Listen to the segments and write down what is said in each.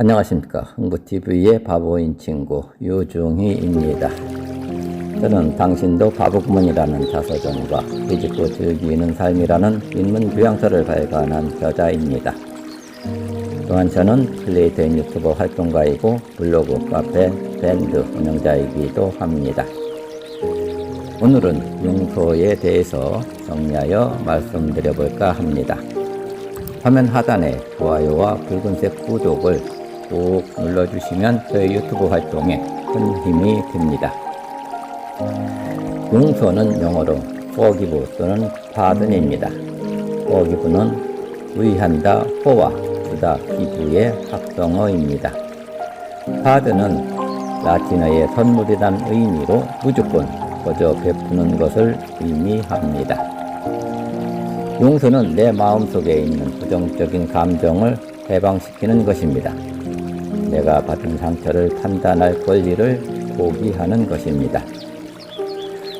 안녕하십니까. 흥부TV의 바보인 친구 유중희입니다. 저는 당신도 바보구먼이라는 자서전과 뒤집고 즐기는 삶이라는 인문교양서를 발간한 저자입니다. 또한 저는 플레이된 유튜버 활동가이고 블로그, 카페, 밴드 운영자이기도 합니다. 오늘은 용서에 대해서 정리하여 말씀드려볼까 합니다. 화면 하단에 좋아요와 붉은색 구독을 꾹 눌러주시면 저희 유튜브 활동에 큰 힘이 됩니다. 용서는 영어로 forgive 또는 pardon입니다. forgive는 의한다, 호와 주다, 기부의 합성어입니다. pardon은 라틴어의 선물이란 의미로 무조건 거저 베푸는 것을 의미합니다. 용서는 내 마음속에 있는 부정적인 감정을 해방시키는 것입니다. 내가 받은 상처를 판단할 권리를 포기하는 것입니다.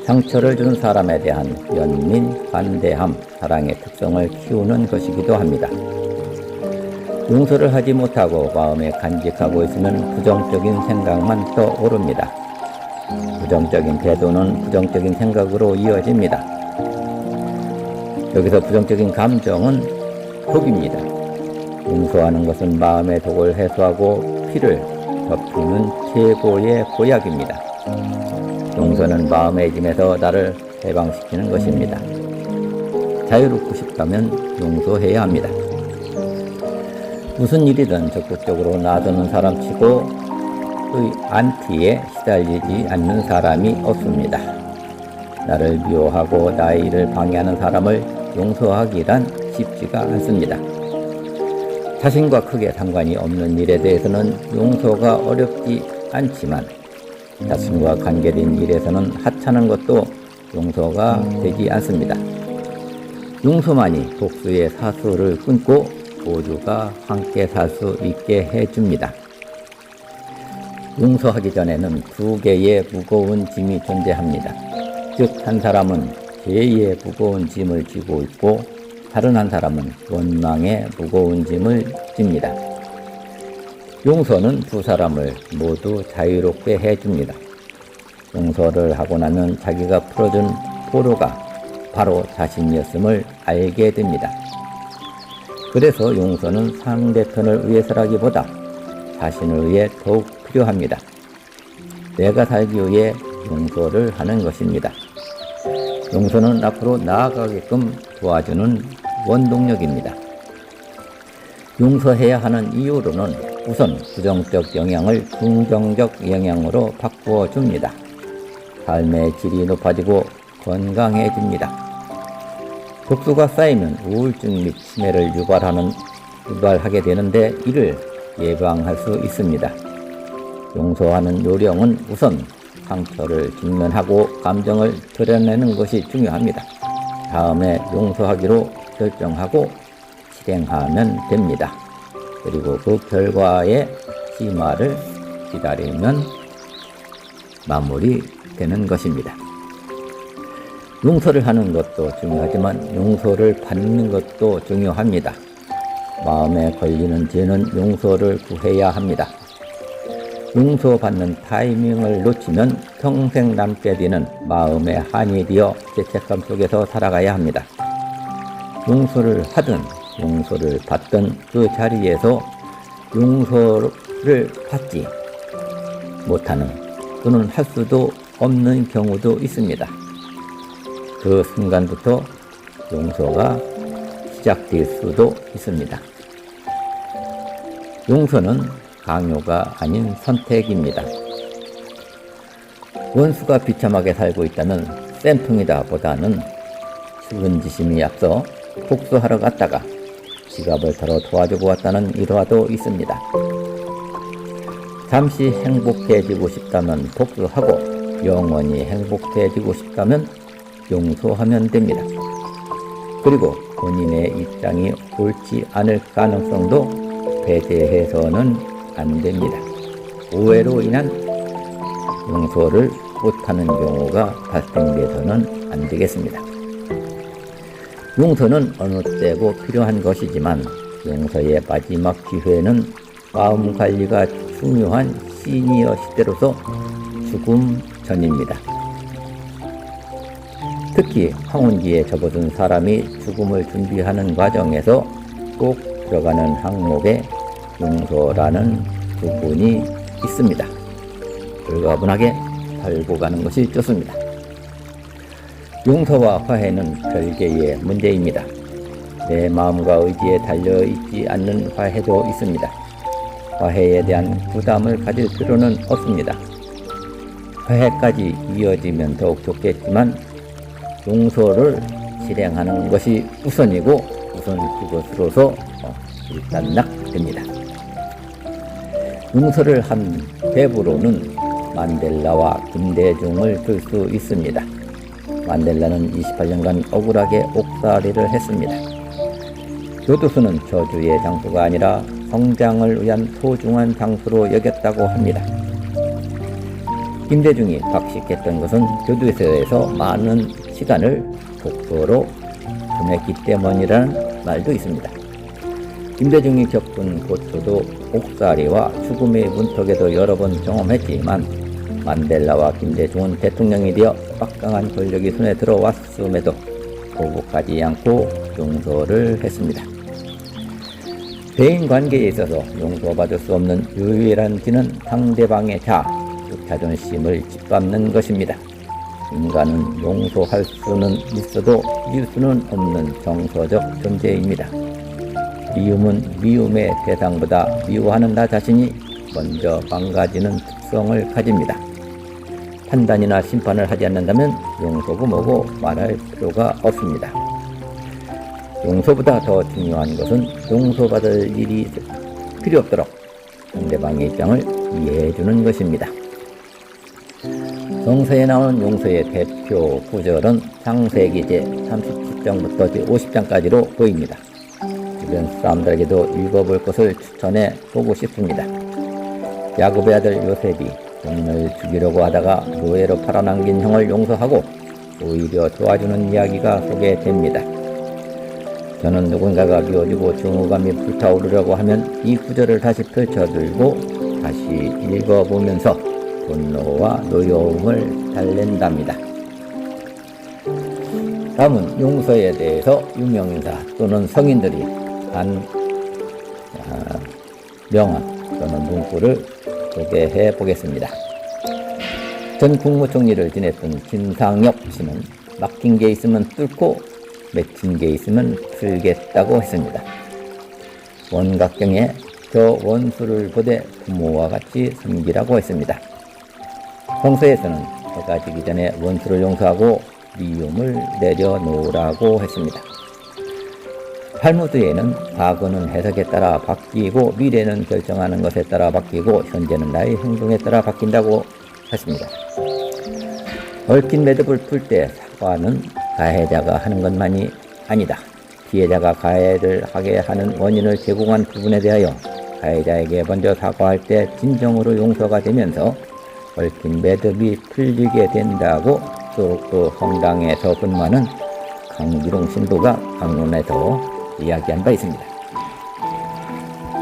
상처를 준 사람에 대한 연민, 관대함, 사랑의 특성을 키우는 것이기도 합니다. 용서를 하지 못하고 마음에 간직하고 있으면 부정적인 생각만 떠오릅니다. 부정적인 태도는 부정적인 생각으로 이어집니다. 여기서 부정적인 감정은 독입니다. 용서하는 것은 마음의 독을 해소하고 피를 덮이는 최고의 보약입니다. 용서는 마음의 짐에서 나를 해방시키는 것입니다. 자유롭고 싶다면 용서해야 합니다. 무슨 일이든 적극적으로 놔두는 사람치고 안티에 시달리지 않는 사람이 없습니다. 나를 미워하고 나의 일을 방해하는 사람을 용서하기란 쉽지가 않습니다. 자신과 크게 상관이 없는 일에 대해서는 용서가 어렵지 않지만 자신과 관계된 일에서는 하찮은 것도 용서가 되지 않습니다. 용서만이 복수의 사슬을 끊고 모두가 함께 살 수 있게 해줍니다. 용서하기 전에는 두 개의 무거운 짐이 존재합니다. 즉, 한 사람은 죄의 무거운 짐을 지고 있고 다른 한 사람은 원망의 무거운 짐을 집니다. 용서는 두 사람을 모두 자유롭게 해줍니다. 용서를 하고 나면 자기가 풀어준 포로가 바로 자신이었음을 알게 됩니다. 그래서 용서는 상대편을 위해서라기보다 자신을 위해 더욱 필요합니다. 내가 살기 위해 용서를 하는 것입니다. 용서는 앞으로 나아가게끔 도와주는 원동력입니다. 용서해야 하는 이유로는 우선 부정적 영향을 긍정적 영향으로 바꾸어 줍니다. 삶의 질이 높아지고 건강해집니다. 독소가 쌓이면 우울증 및 치매를 유발하게 되는데 이를 예방할 수 있습니다. 용서하는 요령은 우선 상처를 직면하고 감정을 드러내는 것이 중요합니다. 다음에 용서하기로 결정하고 실행하면 됩니다. 그리고 그 결과의 심화를 기다리면 마무리되는 것입니다. 용서를 하는 것도 중요하지만 용서를 받는 것도 중요합니다. 마음에 걸리는 죄는 용서를 구해야 합니다. 용서받는 타이밍을 놓치면 평생 남게 되는 마음의 한이 되어 죄책감 속에서 살아가야 합니다. 용서를 하든 용서를 받든 그 자리에서 용서를 받지 못하는 또는 할 수도 없는 경우도 있습니다. 그 순간부터 용서가 시작될 수도 있습니다. 용서는 강요가 아닌 선택입니다. 원수가 비참하게 살고 있다면 쌤통이다 보다는 측은지심이 앞서 복수하러 갔다가 지갑을 털어 도와주고 왔다는 일화도 있습니다. 잠시 행복해지고 싶다면 복수하고 영원히 행복해지고 싶다면 용서하면 됩니다. 그리고 본인의 입장이 옳지 않을 가능성도 배제해서는 안 됩니다. 오해로 인한 용서를 못하는 경우가 발생돼서는 안 되겠습니다. 용서는 어느 때고 필요한 것이지만 용서의 마지막 기회는 마음 관리가 중요한 시니어 시대로서 죽음 전입니다. 특히 황혼기에 접어든 사람이 죽음을 준비하는 과정에서 꼭 들어가는 항목에 용서라는 부분이 있습니다. 불가분하게 달고 가는 것이 좋습니다. 용서와 화해는 별개의 문제입니다. 내 마음과 의지에 달려있지 않는 화해도 있습니다. 화해에 대한 부담을 가질 필요는 없습니다. 화해까지 이어지면 더욱 좋겠지만 용서를 실행하는 것이 우선이고 우선 그것으로서 일단락됩니다. 용서를 한 배부로는 만델라와 김대중을 들 수 있습니다. 만델라는 28년간 억울하게 옥살이를 했습니다. 교도소는 저주의 장소가 아니라 성장을 위한 소중한 장소로 여겼다고 합니다. 김대중이 박식했던 것은 교도소에서 많은 시간을 독서로 보냈기 때문이라는 말도 있습니다. 김대중이 겪은 고초도 옥살이와 죽음의 문턱에도 여러 번 경험했지만 만델라와 김대중은 대통령이 되어 막강한 권력이 손에 들어왔음에도 보복하지 않고 용서를 했습니다. 대인관계에 있어서 용서받을 수 없는 유일한 기는 상대방의 자존심을 짓밟는 것입니다. 인간은 용서할 수는 있어도 이길 수는 없는 정서적 존재입니다. 미움은 미움의 대상보다 미워하는 나 자신이 먼저 망가지는 특성을 가집니다. 판단이나 심판을 하지 않는다면 용서고 뭐고 말할 필요가 없습니다. 용서보다 더 중요한 것은 용서받을 일이 필요 없도록 상대방의 입장을 이해해주는 것입니다. 성서에 나오는 용서의 대표 구절은 창세기 제37장부터 제50장까지로 보입니다. 주변 사람들에게도 읽어볼 것을 추천해 보고 싶습니다. 야곱의 아들 요셉이 본인을 죽이려고 하다가 노예로 팔아넘긴 형을 용서하고 오히려 도와주는 이야기가 소개됩니다. 저는 누군가가 미워지고 증오감이 불타오르려고 하면 이 구절을 다시 펼쳐들고 다시 읽어보면서 분노와 노여움을 달랜답니다. 다음은 용서에 대해서 유명인사 또는 성인들이 한 명언 또는 문구를 소개해 보겠습니다. 전 국무총리를 지냈던 김상엽 씨는 막힌 게 있으면 뚫고 맺힌 게 있으면 풀겠다고 했습니다. 원각경에 저 원수를 보되 부모와 같이 섬기라고 했습니다. 성서에서는 해가 지기 전에 원수를 용서하고 미움을 내려놓으라고 했습니다. 탈무드에는 과거는 해석에 따라 바뀌고 미래는 결정하는 것에 따라 바뀌고 현재는 나의 행동에 따라 바뀐다고 했습니다. 얽힌 매듭을 풀 때 사과는 가해자가 하는 것만이 아니다. 피해자가 가해를 하게 하는 원인을 제공한 부분에 대하여 가해자에게 먼저 사과할 때 진정으로 용서가 되면서 얽힌 매듭이 풀리게 된다고 소록도 성당에서 근무하는 강기룡 신부가 강론에서 이야기한 바 있습니다.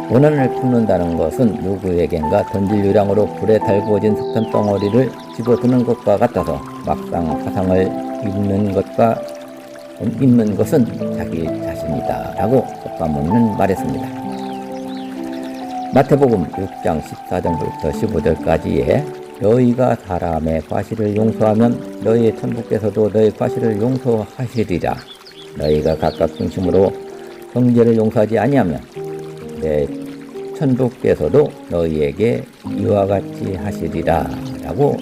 원한을 품는다는 것은 누구에겐가 던질 요량으로 불에 달구어진 석탄 덩어리를 집어드는 것과 같아서 막상 사상을 입는 것은 자기 자신이다 라고 석가모니는 말했습니다. 마태복음 6장 14절부터 15절까지에 너희가 사람의 과실을 용서하면 너희의 천부께서도 너희 과실을 용서하시리라. 너희가 각각 중심으로 형제를 용서하지 아니하면 내 천부께서도 너희에게 이와 같이 하시리라 라고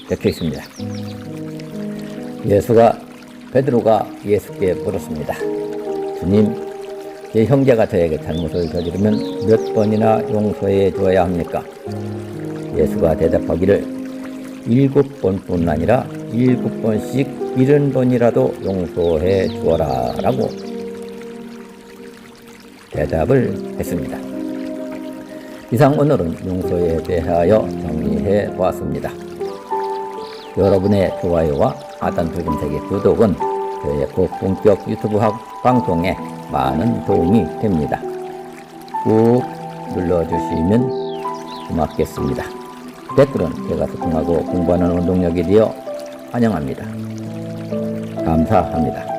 적혀 있습니다. 베드로가 예수께 물었습니다. 주님, 제 형제가 저에게 잘못을 저지르면 몇 번이나 용서해 주어야 합니까? 예수가 대답하기를 7번뿐 아니라 7번씩 70번이라도 용서해 주어라 라고 대답을 했습니다. 이상 오늘은 용서에 대하여 정리해 보았습니다. 여러분의 좋아요와 하단 붉은색의 구독은 저의 고품격 유튜브 방송에 많은 도움이 됩니다. 꾹 눌러주시면 고맙겠습니다. 댓글은 제가 소통하고 공부하는 원동력이 되어 환영합니다. 감사합니다.